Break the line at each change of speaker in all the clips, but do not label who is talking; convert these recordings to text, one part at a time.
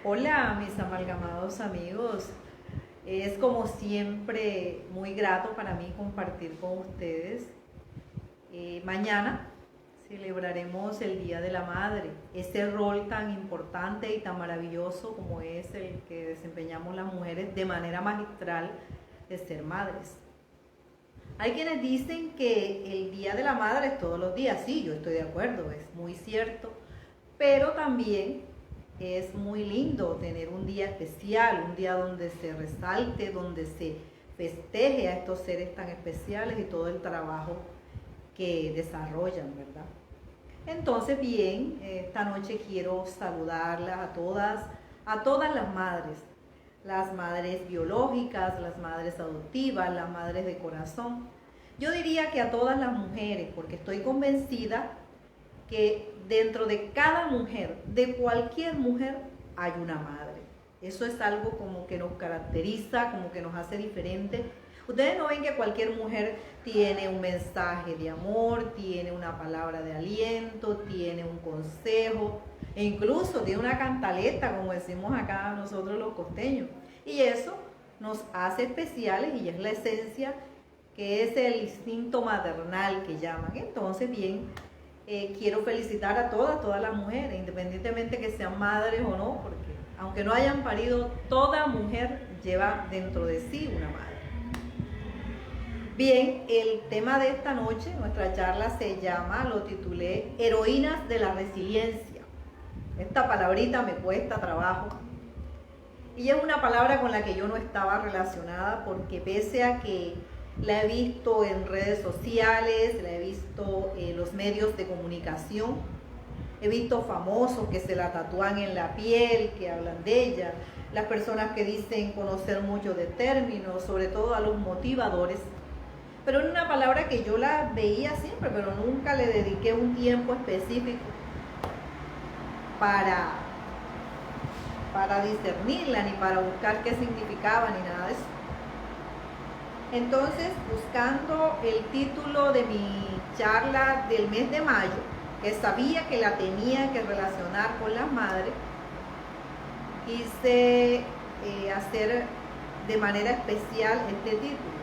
Hola, mis amalgamados amigos. Es como siempre muy grato para mí compartir con ustedes. Mañana celebraremos el Día de la Madre, ese rol tan importante y tan maravilloso como es el que desempeñamos las mujeres de manera magistral de ser madres. Hay quienes dicen que el Día de la Madre es todos los días. Sí, yo estoy de acuerdo, es muy cierto, pero también es muy lindo tener un día especial, un día donde se resalte, donde se festeje a estos seres tan especiales y todo el trabajo que desarrollan, ¿verdad? Entonces, bien, esta noche quiero saludarlas a todas las madres biológicas, las madres adoptivas, las madres de corazón. Yo diría que a todas las mujeres, porque estoy convencida que dentro de cada mujer, de cualquier mujer, hay una madre. Eso es algo como que nos caracteriza, como que nos hace diferente. Ustedes no ven que cualquier mujer tiene un mensaje de amor, tiene una palabra de aliento, tiene un consejo, e incluso tiene una cantaleta, como decimos acá nosotros los costeños. Y eso nos hace especiales y es la esencia que es el instinto maternal que llaman. Entonces, bien, quiero felicitar a todas las mujeres, independientemente que sean madres o no, porque aunque no hayan parido, toda mujer lleva dentro de sí una madre. Bien, el tema de esta noche, nuestra charla lo titulé Heroínas de la Resiliencia. Esta palabrita me cuesta trabajo y es una palabra con la que yo no estaba relacionada porque pese a que la he visto en redes sociales, la he visto en los medios de comunicación, he visto famosos que se la tatúan en la piel, que hablan de ella, las personas que dicen conocer mucho de términos, sobre todo a los motivadores, pero es una palabra que yo la veía siempre, pero nunca le dediqué un tiempo específico para discernirla, ni para buscar qué significaba, ni nada de eso. Entonces, buscando el título de mi charla del mes de mayo, que sabía que la tenía que relacionar con las madres, quise hacer de manera especial este título.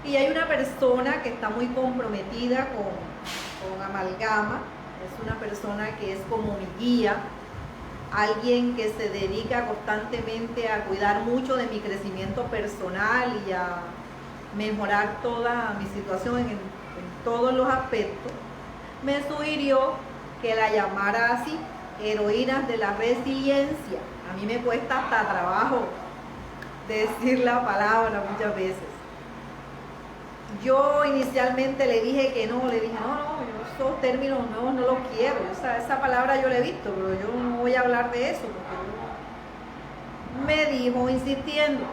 Y hay una persona que está muy comprometida con Amalgama, es una persona que es como mi guía, alguien que se dedica constantemente a cuidar mucho de mi crecimiento personal y a mejorar toda mi situación en todos los aspectos, me sugirió que la llamara así, Heroínas de la Resiliencia. A mí me cuesta hasta trabajo decir la palabra muchas veces. Yo inicialmente le dije que no, yo esos términos nuevos no los quiero, esa palabra yo la he visto, pero yo no voy a hablar de eso, porque me dijo insistiendo,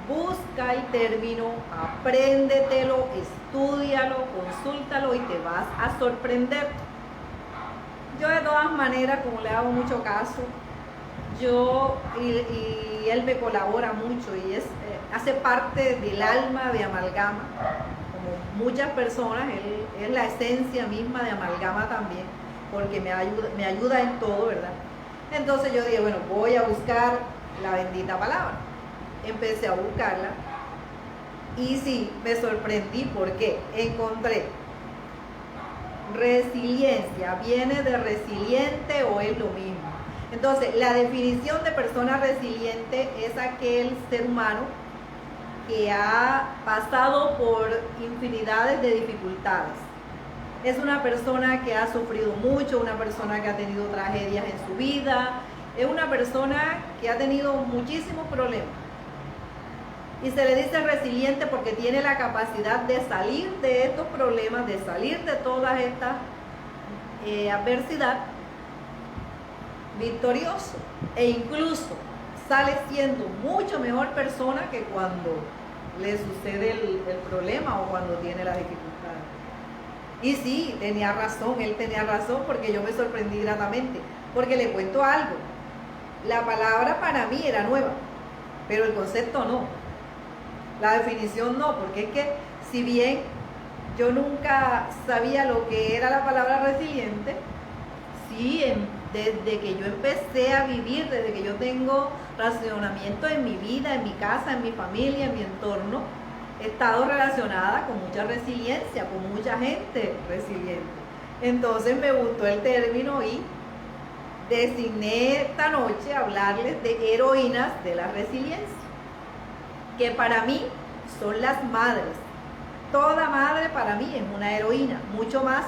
busca el término, apréndetelo, estúdialo, consúltalo y te vas a sorprender. Yo de todas maneras, como le hago mucho caso, y él me colabora mucho y hace parte del alma de Amalgama, como muchas personas, él es la esencia misma de Amalgama también, porque me ayuda en todo, ¿verdad? Entonces yo dije, bueno, voy a buscar la bendita palabra. Empecé a buscarla y sí, me sorprendí porque encontré resiliencia, ¿viene de resiliente o es lo mismo? Entonces, la definición de persona resiliente es aquel ser humano que ha pasado por infinidades de dificultades. Es una persona que ha sufrido mucho, una persona que ha tenido tragedias en su vida, es una persona que ha tenido muchísimos problemas. Y se le dice resiliente porque tiene la capacidad de salir de estos problemas, de salir de toda esta adversidad victorioso, e incluso sale siendo mucho mejor persona que cuando le sucede el problema o cuando tiene la dificultad. Y sí, él tenía razón porque yo me sorprendí gratamente, porque le cuento algo, la palabra para mí era nueva, pero el concepto no, la definición no, porque es que si bien yo nunca sabía lo que era la palabra resiliente, sí, desde que yo empecé a vivir, desde que yo tengo racionamiento en mi vida, en mi casa, en mi familia, en mi entorno, he estado relacionada con mucha resiliencia, con mucha gente resiliente. Entonces me gustó el término y designé esta noche hablarles de heroínas de la resiliencia, que para mí son las madres. Toda madre para mí es una heroína, mucho más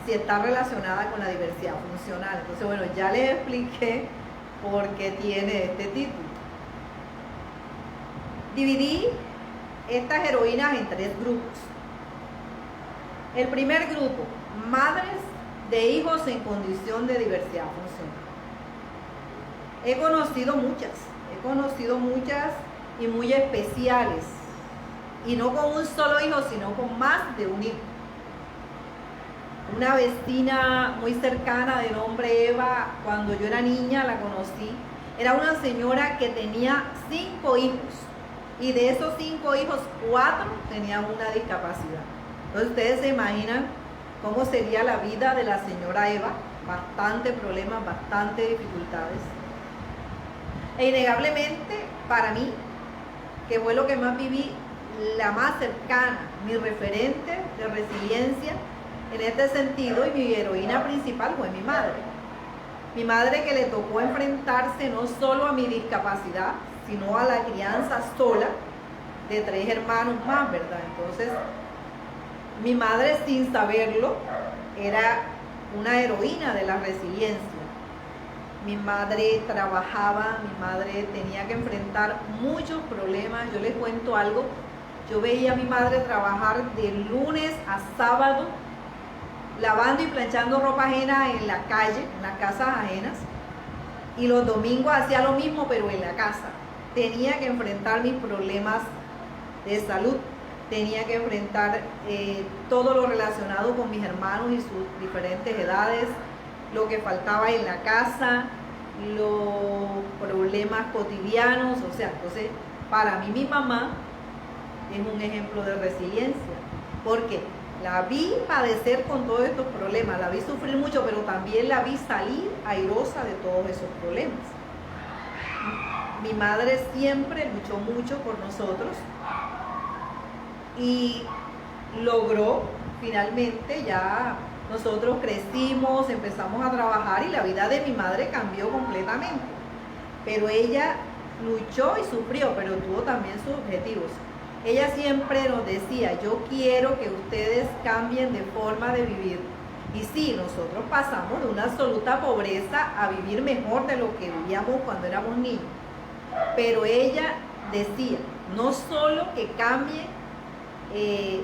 si está relacionada con la diversidad funcional. Entonces, bueno, ya les expliqué por qué tiene este título. Dividí estas heroínas en 3 grupos. El primer grupo, madres de hijos en condición de diversidad funcional. He conocido muchas y muy especiales, y no con un solo hijo, sino con más de un hijo. Una vecina muy cercana de nombre Eva, cuando yo era niña la conocí, era una señora que tenía 5 hijos, y de esos 5 hijos, 4 tenían una discapacidad. Entonces ustedes se imaginan cómo sería la vida de la señora Eva, bastante problemas, bastante dificultades. E innegablemente para mí, que fue lo que más viví, la más cercana, mi referente de resiliencia en este sentido, y mi heroína principal fue mi madre. Mi madre, que le tocó enfrentarse no solo a mi discapacidad, sino a la crianza sola de 3 hermanos más, ¿verdad? Entonces, mi madre, sin saberlo, era una heroína de la resiliencia. Mi madre trabajaba, mi madre tenía que enfrentar muchos problemas. Yo les cuento algo, yo veía a mi madre trabajar de lunes a sábado, lavando y planchando ropa ajena en la calle, en las casas ajenas, y los domingos hacía lo mismo, pero en la casa. Tenía que enfrentar mis problemas de salud, tenía que enfrentar todo lo relacionado con mis hermanos y sus diferentes edades, lo que faltaba en la casa, los problemas cotidianos. O sea, entonces para mí mi mamá es un ejemplo de resiliencia, porque la vi padecer con todos estos problemas, la vi sufrir mucho, pero también la vi salir airosa de todos esos problemas. Mi madre siempre luchó mucho por nosotros y logró, finalmente ya nosotros crecimos, empezamos a trabajar y la vida de mi madre cambió completamente. Pero ella luchó y sufrió, pero tuvo también sus objetivos. Ella siempre nos decía: yo quiero que ustedes cambien de forma de vivir. Y sí, nosotros pasamos de una absoluta pobreza a vivir mejor de lo que vivíamos cuando éramos niños. Pero ella decía, no solo que cambien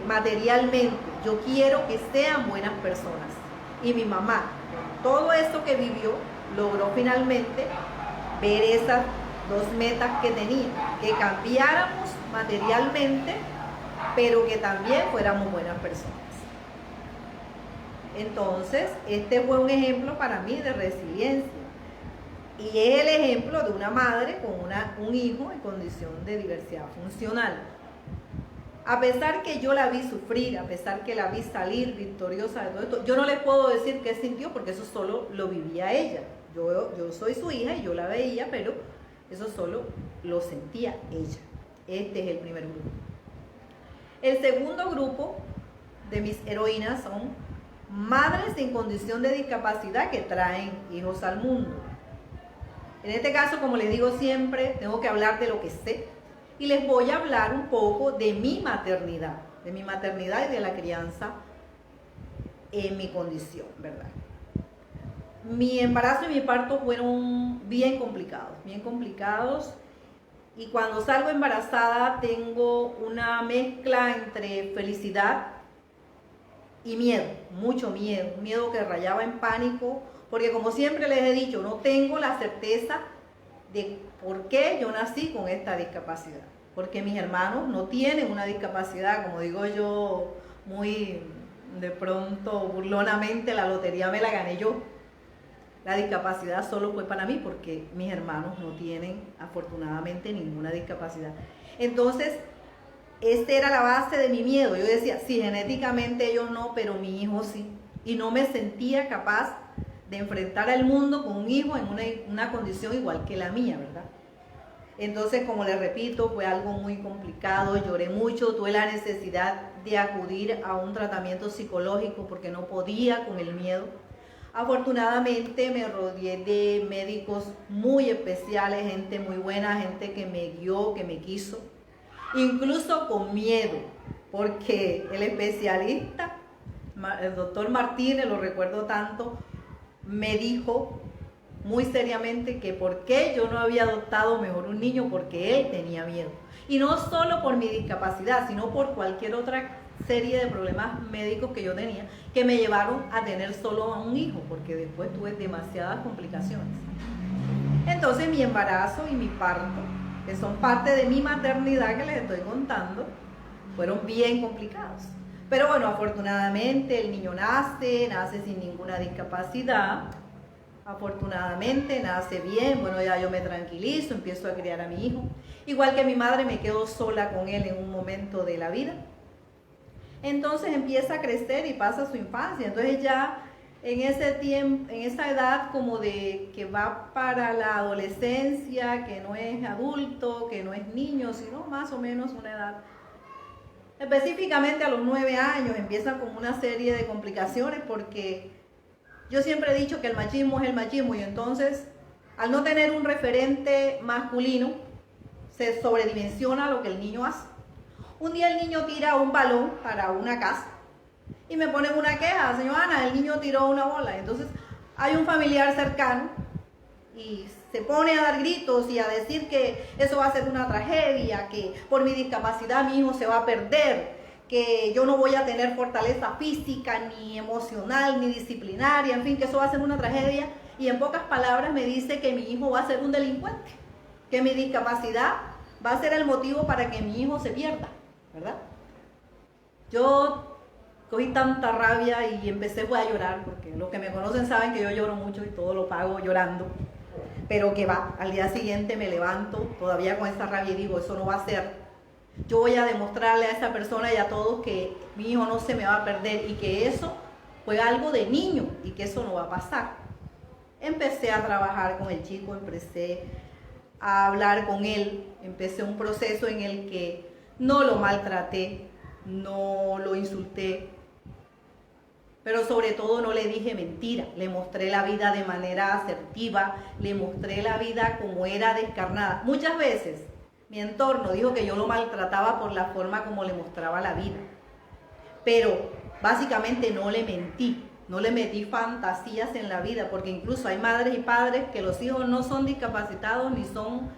materialmente, yo quiero que sean buenas personas. Y mi mamá, con todo eso que vivió, logró finalmente ver esas 2 metas que tenía: que cambiáramos materialmente, pero que también fuéramos buenas personas. Entonces, este fue un ejemplo para mí de resiliencia, y es el ejemplo de una madre con un hijo en condición de diversidad funcional. A pesar que yo la vi sufrir, a pesar que la vi salir victoriosa de todo esto, yo no le puedo decir qué sintió, porque eso solo lo vivía ella. Yo soy su hija y yo la veía, pero eso solo lo sentía ella. Este es el primer grupo. El segundo grupo de mis heroínas son madres en condición de discapacidad que traen hijos al mundo. En este caso, como les digo siempre, tengo que hablar de lo que sé, y les voy a hablar un poco de mi maternidad y de la crianza en mi condición, ¿verdad? Mi embarazo y mi parto fueron bien complicados, y cuando salgo embarazada tengo una mezcla entre felicidad y miedo, mucho miedo, un miedo que rayaba en pánico, porque como siempre les he dicho, no tengo la certeza de por qué yo nací con esta discapacidad, porque mis hermanos no tienen una discapacidad, como digo yo muy de pronto burlonamente, la lotería me la gané yo. La discapacidad solo fue para mí porque mis hermanos no tienen afortunadamente ninguna discapacidad. Entonces, esta era la base de mi miedo. Yo decía, sí, genéticamente ellos no, pero mi hijo sí. Y no me sentía capaz de enfrentar al mundo con un hijo en una condición igual que la mía, ¿verdad? Entonces, como les repito, fue algo muy complicado, lloré mucho, tuve la necesidad de acudir a un tratamiento psicológico porque no podía con el miedo. Afortunadamente me rodeé de médicos muy especiales, gente muy buena, gente que me guió, que me quiso, incluso con miedo, porque el especialista, el doctor Martínez, lo recuerdo tanto, me dijo muy seriamente que por qué yo no había adoptado mejor un niño, porque él tenía miedo. Y no solo por mi discapacidad, sino por cualquier otra serie de problemas médicos que yo tenía, que me llevaron a tener solo a un hijo, porque después tuve demasiadas complicaciones. Entonces mi embarazo y mi parto, que son parte de mi maternidad que les estoy contando, fueron bien complicados. Pero bueno, afortunadamente el niño nace sin ninguna discapacidad. Afortunadamente nace bien, bueno, ya yo me tranquilizo, empiezo a criar a mi hijo. Igual que mi madre, me quedo sola con él en un momento de la vida. Entonces empieza a crecer y pasa su infancia. Entonces ya en ese tiempo, en esa edad como de que va para la adolescencia, que no es adulto, que no es niño, sino más o menos una edad. Específicamente a los 9 años empiezan con una serie de complicaciones porque yo siempre he dicho que el machismo es el machismo y entonces al no tener un referente masculino se sobredimensiona lo que el niño hace. Un día el niño tira un balón para una casa y me ponen una queja, señora Ana, el niño tiró una bola. Entonces hay un familiar cercano y se pone a dar gritos y a decir que eso va a ser una tragedia, que por mi discapacidad mi hijo se va a perder, que yo no voy a tener fortaleza física, ni emocional, ni disciplinaria, en fin, que eso va a ser una tragedia. Y en pocas palabras me dice que mi hijo va a ser un delincuente, que mi discapacidad va a ser el motivo para que mi hijo se pierda, ¿verdad? Yo cogí tanta rabia y empecé a llorar, porque los que me conocen saben que yo lloro mucho y todo lo pago llorando. Pero que va, al día siguiente me levanto todavía con esa rabia y digo, eso no va a ser. Yo voy a demostrarle a esa persona y a todos que mi hijo no se me va a perder y que eso fue algo de niño y que eso no va a pasar. Empecé a trabajar con el chico, empecé a hablar con él, empecé un proceso en el que no lo maltraté, no lo insulté, pero sobre todo no le dije mentira, le mostré la vida de manera asertiva, le mostré la vida como era descarnada. Muchas veces mi entorno dijo que yo lo maltrataba por la forma como le mostraba la vida, pero básicamente no le mentí, no le metí fantasías en la vida, porque incluso hay madres y padres que los hijos no son discapacitados ni son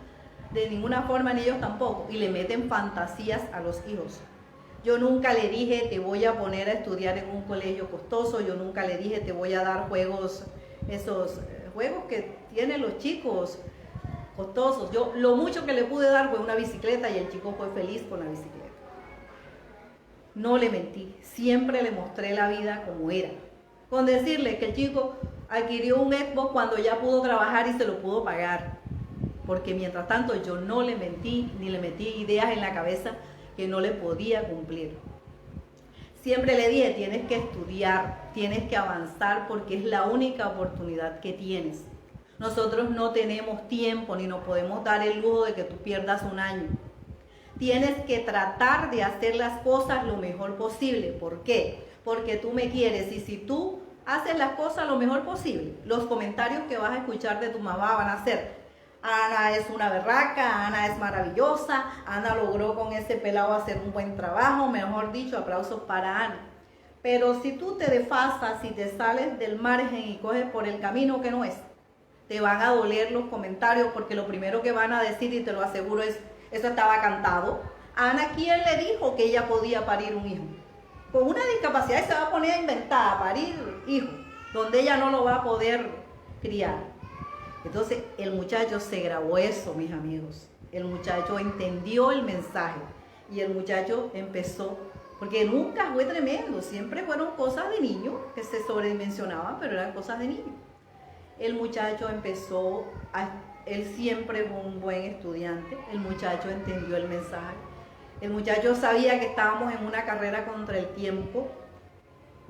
de ninguna forma, ni ellos tampoco, y le meten fantasías a los hijos. Yo nunca le dije te voy a poner a estudiar en un colegio costoso, yo nunca le dije te voy a dar juegos, esos juegos que tienen los chicos costosos. Yo lo mucho que le pude dar fue una bicicleta y el chico fue feliz con la bicicleta. No le mentí, siempre le mostré la vida como era. Con decirle que el chico adquirió un Xbox cuando ya pudo trabajar y se lo pudo pagar. Porque mientras tanto yo no le mentí ni le metí ideas en la cabeza que no le podía cumplir. Siempre le dije, tienes que estudiar, tienes que avanzar porque es la única oportunidad que tienes. Nosotros no tenemos tiempo ni nos podemos dar el lujo de que tú pierdas un año. Tienes que tratar de hacer las cosas lo mejor posible. ¿Por qué? Porque tú me quieres y si tú haces las cosas lo mejor posible, los comentarios que vas a escuchar de tu mamá van a ser: Ana es una berraca, Ana es maravillosa, Ana logró con ese pelado hacer un buen trabajo, mejor dicho, aplausos para Ana. Pero si tú te desfasas y te sales del margen y coges por el camino que no es, te van a doler los comentarios porque lo primero que van a decir, y te lo aseguro, es: eso estaba cantado. A Ana, ¿quién le dijo que ella podía parir un hijo? Con una discapacidad y se va a poner a inventar, a parir hijo, donde ella no lo va a poder criar. Entonces el muchacho se grabó eso, mis amigos. El muchacho entendió el mensaje y el muchacho empezó, porque nunca fue tremendo, siempre fueron cosas de niño que se sobredimensionaban, pero eran cosas de niño. El muchacho empezó, él siempre fue un buen estudiante, el muchacho entendió el mensaje, el muchacho sabía que estábamos en una carrera contra el tiempo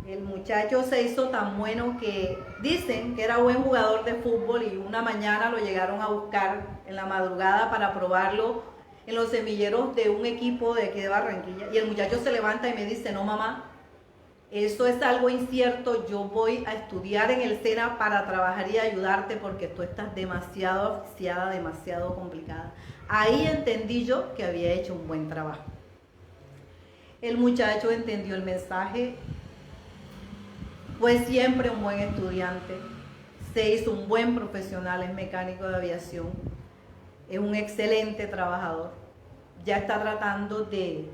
El muchacho se hizo tan bueno que dicen que era buen jugador de fútbol y una mañana lo llegaron a buscar en la madrugada para probarlo en los semilleros de un equipo de aquí de Barranquilla. Y el muchacho se levanta y me dice, no mamá, eso es algo incierto, yo voy a estudiar en el SENA para trabajar y ayudarte porque tú estás demasiado asfixiada, demasiado complicada. Ahí entendí yo que había hecho un buen trabajo. El muchacho entendió el mensaje, fue siempre un buen estudiante, se hizo un buen profesional, es mecánico de aviación, es un excelente trabajador, ya está tratando de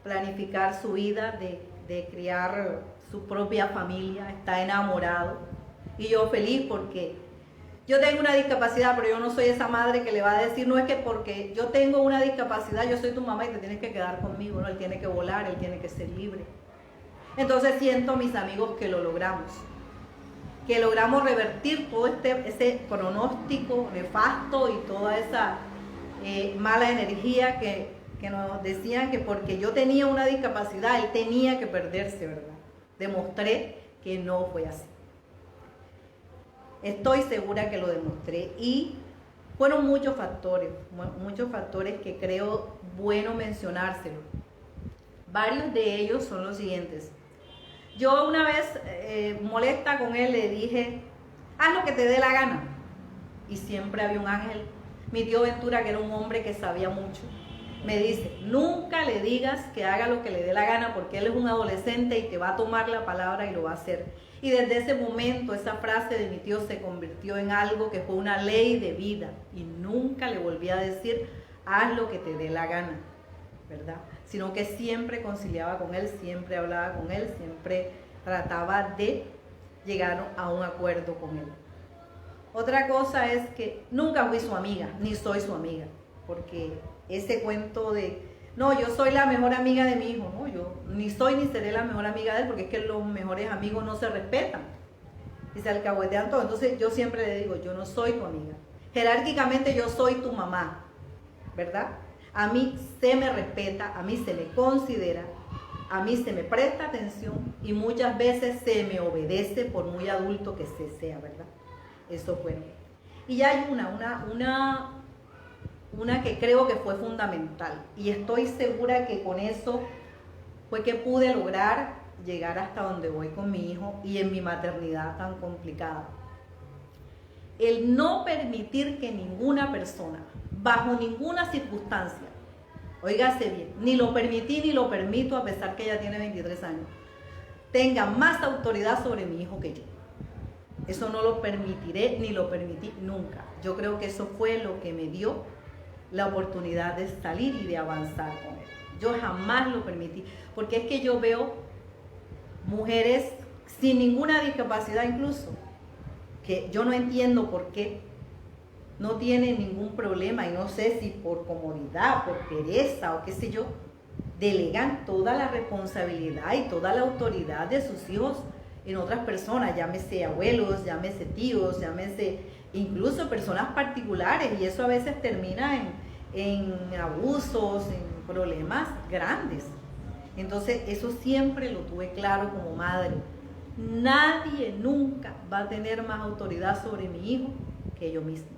planificar su vida, de criar su propia familia, está enamorado y yo feliz porque yo tengo una discapacidad, pero yo no soy esa madre que le va a decir, no es que porque yo tengo una discapacidad, yo soy tu mamá y te tienes que quedar conmigo, ¿no? Él tiene que volar, él tiene que ser libre. Entonces siento, mis amigos, que lo logramos, que logramos revertir todo ese pronóstico nefasto y toda esa mala energía que nos decían que porque yo tenía una discapacidad, él tenía que perderse, ¿verdad? Demostré que no fue así. Estoy segura que lo demostré y fueron muchos factores que creo bueno mencionárselos. Varios de ellos son los siguientes. Yo una vez, molesta con él, le dije, haz lo que te dé la gana. Y siempre había un ángel. Mi tío Ventura, que era un hombre que sabía mucho, me dice, nunca le digas que haga lo que le dé la gana porque él es un adolescente y te va a tomar la palabra y lo va a hacer. Y desde ese momento esa frase de mi tío se convirtió en algo que fue una ley de vida y nunca le volví a decir, haz lo que te dé la gana, ¿verdad? Sino que siempre conciliaba con él, siempre hablaba con él, siempre trataba de llegar a un acuerdo con él. Otra cosa es que nunca fui su amiga, ni soy su amiga, porque ese cuento de, no, yo soy la mejor amiga de mi hijo, no, yo ni soy ni seré la mejor amiga de él, porque es que los mejores amigos no se respetan y se alcahuetean todo. Entonces yo siempre le digo, yo no soy tu amiga, jerárquicamente yo soy tu mamá, ¿verdad? A mí se me respeta, a mí se me considera, a mí se me presta atención y muchas veces se me obedece por muy adulto que se sea, ¿verdad? Eso fue. Y hay una que creo que fue fundamental y estoy segura que con eso fue que pude lograr llegar hasta donde voy con mi hijo y en mi maternidad tan complicada. El no permitir que ninguna persona, bajo ninguna circunstancia, óigase bien, ni lo permití ni lo permito a pesar que ella tiene 23 años, tenga más autoridad sobre mi hijo que yo. Eso no lo permitiré ni lo permití nunca. Yo creo que eso fue lo que me dio la oportunidad de salir y de avanzar con él. Yo jamás lo permití, porque es que yo veo mujeres sin ninguna discapacidad incluso, que yo no entiendo por qué no tienen ningún problema y no sé si por comodidad, por pereza o qué sé yo, delegan toda la responsabilidad y toda la autoridad de sus hijos en otras personas, llámese abuelos, llámese tíos, llámese incluso personas particulares, y eso a veces termina en abusos, en problemas grandes. Entonces eso siempre lo tuve claro como madre. Nadie nunca va a tener más autoridad sobre mi hijo que yo misma.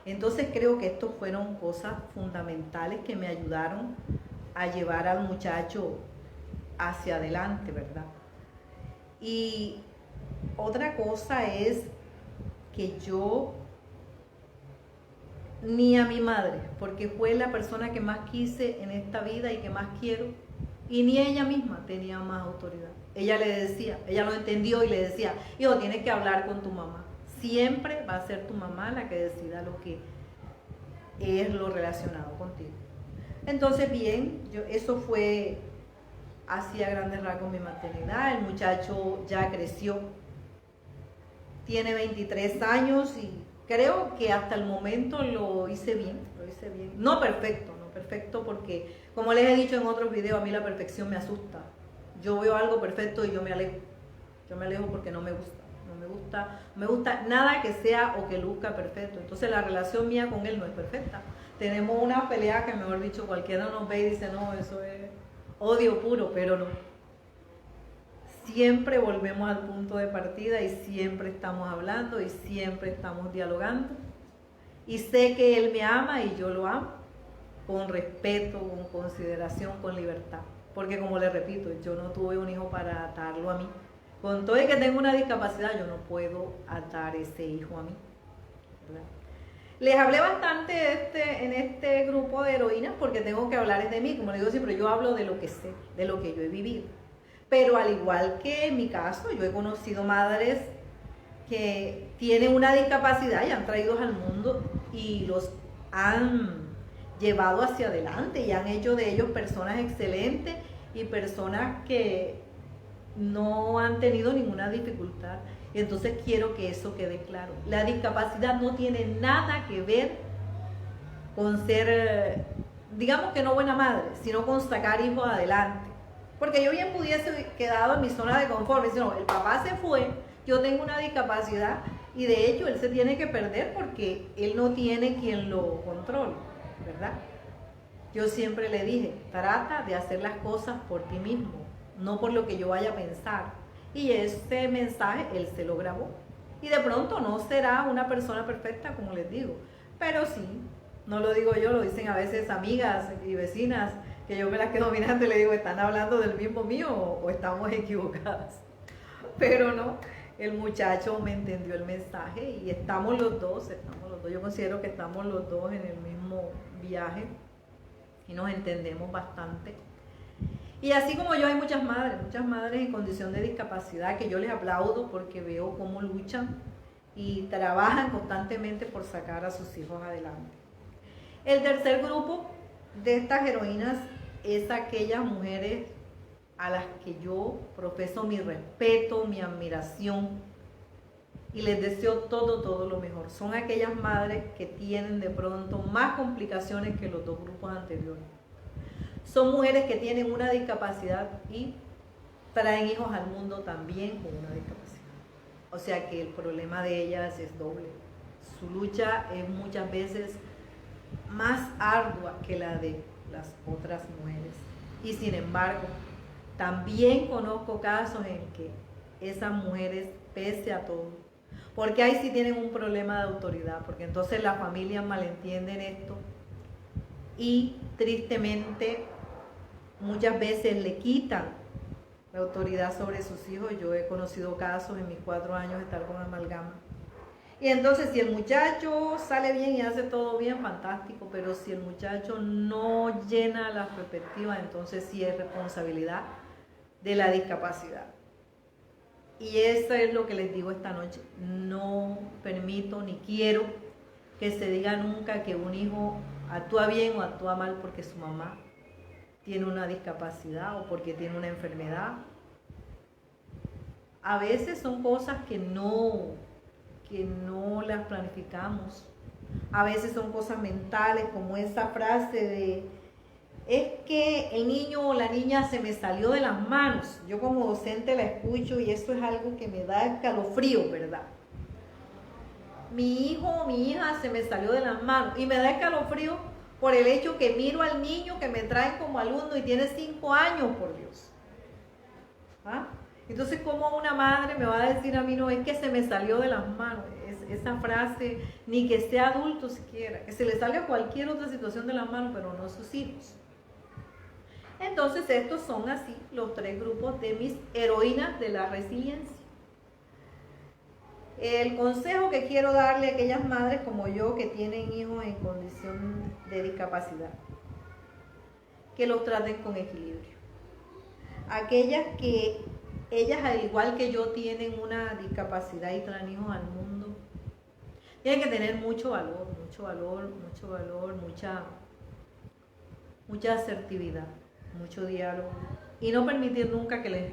Entonces creo que estos fueron cosas fundamentales que me ayudaron a llevar al muchacho hacia adelante, ¿verdad? Y otra cosa es que yo ni a mi madre, porque fue la persona que más quise en esta vida y que más quiero, y ni ella misma tenía más autoridad. Ella le decía, ella lo entendió y le decía, hijo, tienes que hablar con tu mamá. Siempre va a ser tu mamá la que decida lo que es lo relacionado contigo. Entonces, bien, eso fue así a grandes rasgos mi maternidad. El muchacho ya creció, tiene 23 años y creo que hasta el momento lo hice bien. No perfecto porque, como les he dicho en otros videos, a mí la perfección me asusta. Yo veo algo perfecto y yo me alejo. Yo me alejo porque no me gusta. No me gusta nada que sea o que luzca perfecto. Entonces la relación mía con él no es perfecta. Tenemos una pelea que, mejor dicho, cualquiera nos ve y dice, no, eso es odio puro, pero no. siempre volvemos al punto de partida y siempre estamos hablando y siempre estamos dialogando. Y sé que él me ama y yo lo amo, con respeto, con consideración, con libertad. Porque como le repito, yo no tuve un hijo para atarlo a mí. Con todo el que tengo una discapacidad, yo no puedo atar ese hijo a mí, ¿verdad? Les hablé bastante en este grupo de heroínas porque tengo que hablar de mí. Como les digo siempre, yo hablo de lo que sé, de lo que yo he vivido. Pero al igual que en mi caso, yo he conocido madres que tienen una discapacidad y han traído al mundo y los han llevado hacia adelante y han hecho de ellos personas excelentes y personas que no han tenido ninguna dificultad. Y entonces quiero que eso quede claro. La discapacidad no tiene nada que ver con ser, digamos que no buena madre, sino con sacar hijos adelante. Porque yo bien pudiese quedado en mi zona de confort, me dice, no, el papá se fue, yo tengo una discapacidad y de hecho él se tiene que perder porque él no tiene quien lo controle, ¿verdad? Yo siempre le dije, trata de hacer las cosas por ti mismo, no por lo que yo vaya a pensar. Y ese mensaje él se lo grabó. Y de pronto no será una persona perfecta, como les digo, pero sí, no lo digo yo, lo dicen a veces amigas y vecinas, que yo me las quedo mirando y le digo, ¿están hablando del mismo mío o estamos equivocadas? Pero no, el muchacho me entendió el mensaje y estamos los dos. Yo considero que estamos los dos en el mismo viaje y nos entendemos bastante. Y así como yo hay muchas madres en condición de discapacidad que yo les aplaudo porque veo cómo luchan y trabajan constantemente por sacar a sus hijos adelante. El tercer grupo de estas heroínas es aquellas mujeres a las que yo profeso mi respeto, mi admiración y les deseo todo lo mejor. Son aquellas madres que tienen de pronto más complicaciones que los dos grupos anteriores. Son mujeres que tienen una discapacidad y traen hijos al mundo también con una discapacidad. O sea que el problema de ellas es doble. Su lucha es muchas veces más ardua que la de las otras mujeres. Y sin embargo, también conozco casos en que esas mujeres, pese a todo, porque ahí sí tienen un problema de autoridad, porque entonces las familias malentienden esto y tristemente muchas veces le quitan la autoridad sobre sus hijos. Yo he conocido casos en mis 4 años de estar con amalgama. Y entonces si el muchacho sale bien y hace todo bien, fantástico, pero si el muchacho no llena las perspectivas, entonces sí es responsabilidad de la discapacidad. Y eso es lo que les digo esta noche. No permito ni quiero que se diga nunca que un hijo actúa bien o actúa mal porque su mamá tiene una discapacidad o porque tiene una enfermedad. A veces son cosas que no las planificamos. A veces son cosas mentales, como esa frase de es que el niño o la niña se me salió de las manos. Yo como docente la escucho y eso es algo que me da escalofrío, ¿verdad? Mi hijo o mi hija se me salió de las manos y me da escalofrío por el hecho que miro al niño que me traen como alumno y tiene 5 años, por Dios. ¿Ah? Entonces, ¿cómo una madre me va a decir a mí, no, es que se me salió de las manos? Esa frase, ni que sea adulto siquiera, que se le salga cualquier otra situación de las manos, pero no sus hijos. Entonces, estos son así los 3 grupos de mis heroínas de la resiliencia. El consejo que quiero darle a aquellas madres como yo que tienen hijos en condición de discapacidad, que los traten con equilibrio. Aquellas que ellas, al igual que yo, tienen una discapacidad y traen hijos al mundo, tienen que tener mucho valor, mucha asertividad, mucho diálogo y no permitir nunca que les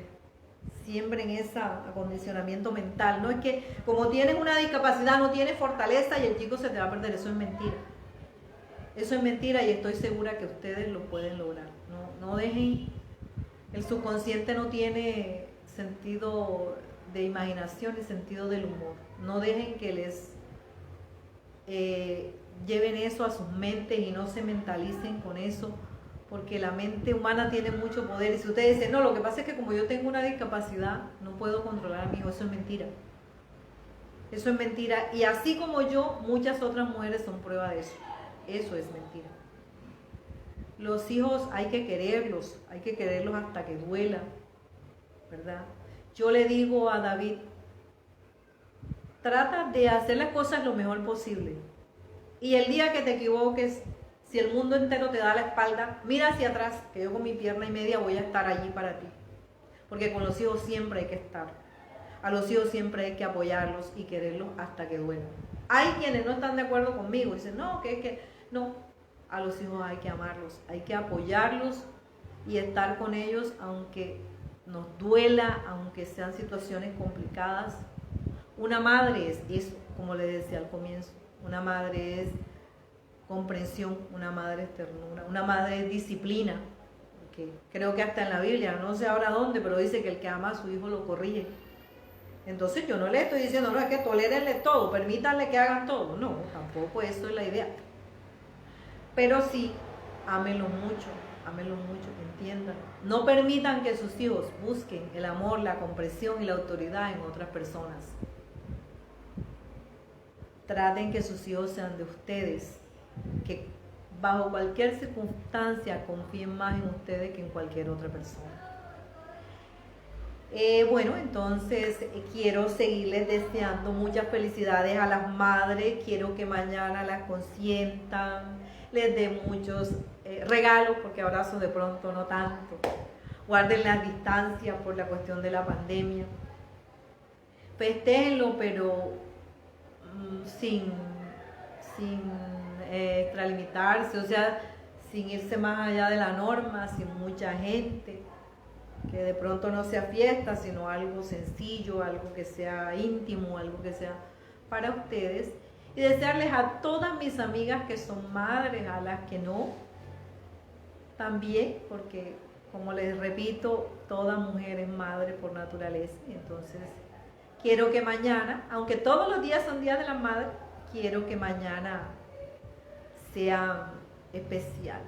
siembren ese acondicionamiento mental. No es que como tienes una discapacidad no tienes fortaleza y el chico se te va a perder. Eso es mentira. Eso es mentira y estoy segura que ustedes lo pueden lograr. No dejen, el subconsciente no tiene sentido de imaginación ni sentido del humor. No dejen que les lleven eso a sus mentes y no se mentalicen con eso, porque la mente humana tiene mucho poder. Y si ustedes dicen, no, lo que pasa es que como yo tengo una discapacidad, no puedo controlar a mi hijo, eso es mentira. Eso es mentira. Y así como yo, muchas otras mujeres son prueba de eso. Eso es mentira. Los hijos hay que quererlos hasta que duela, ¿verdad? Yo le digo a David, trata de hacer las cosas lo mejor posible. Y el día que te equivoques, si el mundo entero te da la espalda, mira hacia atrás, que yo con mi pierna y media voy a estar allí para ti. Porque con los hijos siempre hay que estar. A los hijos siempre hay que apoyarlos y quererlos hasta que duela. Hay quienes no están de acuerdo conmigo, dicen, no, no. A los hijos hay que amarlos, hay que apoyarlos y estar con ellos aunque nos duela, aunque sean situaciones complicadas. Una madre es eso, como le decía al comienzo, una madre es comprensión, una madre es ternura, una madre es disciplina, porque creo que hasta en la Biblia, no sé ahora dónde, pero dice que el que ama a su hijo lo corrige. Entonces yo no le estoy diciendo, no, es que tolérenle todo, permítanle que hagan todo, no, tampoco eso es la idea. Pero sí, ámenlo mucho, entiendan. No permitan que sus hijos busquen el amor, la comprensión y la autoridad en otras personas. Traten que sus hijos sean de ustedes, que bajo cualquier circunstancia confíen más en ustedes que en cualquier otra persona. Bueno, entonces quiero seguirles deseando muchas felicidades a las madres, quiero que mañana las consientan, les dé muchos regalos, porque abrazos de pronto no tanto, guarden las distancias por la cuestión de la pandemia, festéjenlo, pero sin extralimitarse, o sea, sin irse más allá de la norma, sin mucha gente, que de pronto no sea fiesta, sino algo sencillo, algo que sea íntimo, algo que sea para ustedes. Y desearles a todas mis amigas que son madres, a las que no, también, porque como les repito, toda mujer es madre por naturaleza. Entonces, quiero que mañana, aunque todos los días son días de la madre, quiero que mañana sea especial.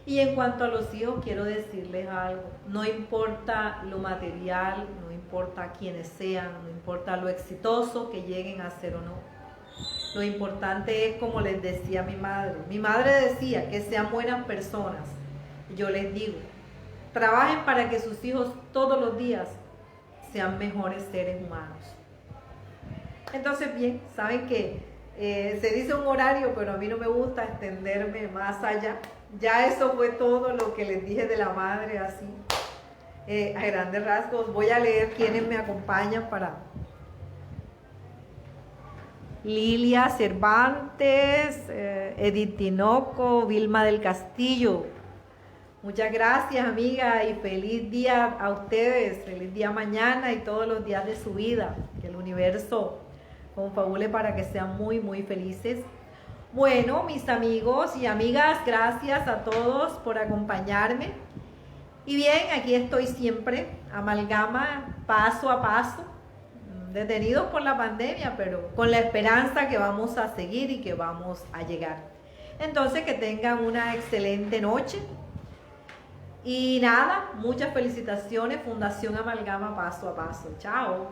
Y en cuanto a los hijos, quiero decirles algo. No importa lo material, no importa quiénes sean, no importa lo exitoso que lleguen a ser o no. Lo importante es, como les decía mi madre. Mi madre decía que sean buenas personas. Yo les digo, trabajen para que sus hijos todos los días sean mejores seres humanos. Entonces, bien, saben que se dice un horario, pero a mí no me gusta extenderme más allá. Ya eso fue todo lo que les dije de la madre, así, a grandes rasgos. Voy a leer quienes me acompañan para... Lilia Cervantes, Edith Tinoco, Vilma del Castillo. Muchas gracias, amiga, y feliz día a ustedes, feliz día mañana y todos los días de su vida. Que el universo confabule para que sean muy, muy felices. Bueno, mis amigos y amigas, gracias a todos por acompañarme. Y bien, aquí estoy siempre, Amalgama, paso a paso, detenidos por la pandemia, pero con la esperanza que vamos a seguir y que vamos a llegar. Entonces, que tengan una excelente noche. Y nada, muchas felicitaciones, Fundación Amalgama Paso a Paso. Chao.